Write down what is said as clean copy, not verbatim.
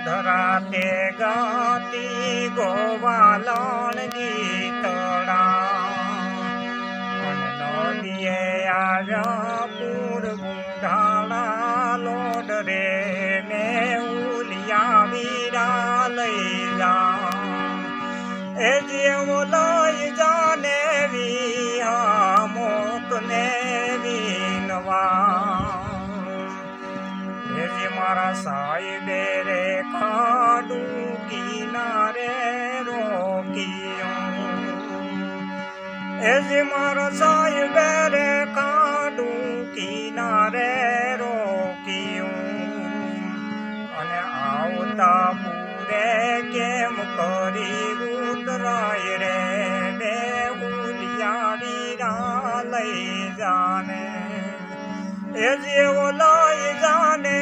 ધરાતે ગાતી ગોવાલણ ગીતડા નદીએ આવ્યા પૂર ગુંઢાળા લોડ રે ને ઉલિયા વીરા લઈ જા એ જેવો લઈ જાને વી મોત ને વીનવા જે મારા સાહેબે રે ખાડું કિનારે રોક્યો એ જે મારા સાહેબે રે ખાડું કિનારે રોક્યું અને આવતા પૂરે કેમ કરી ઉતરાય રે બે હુલિયા વીરા લઈ જાને એ જેવો લઈ જાને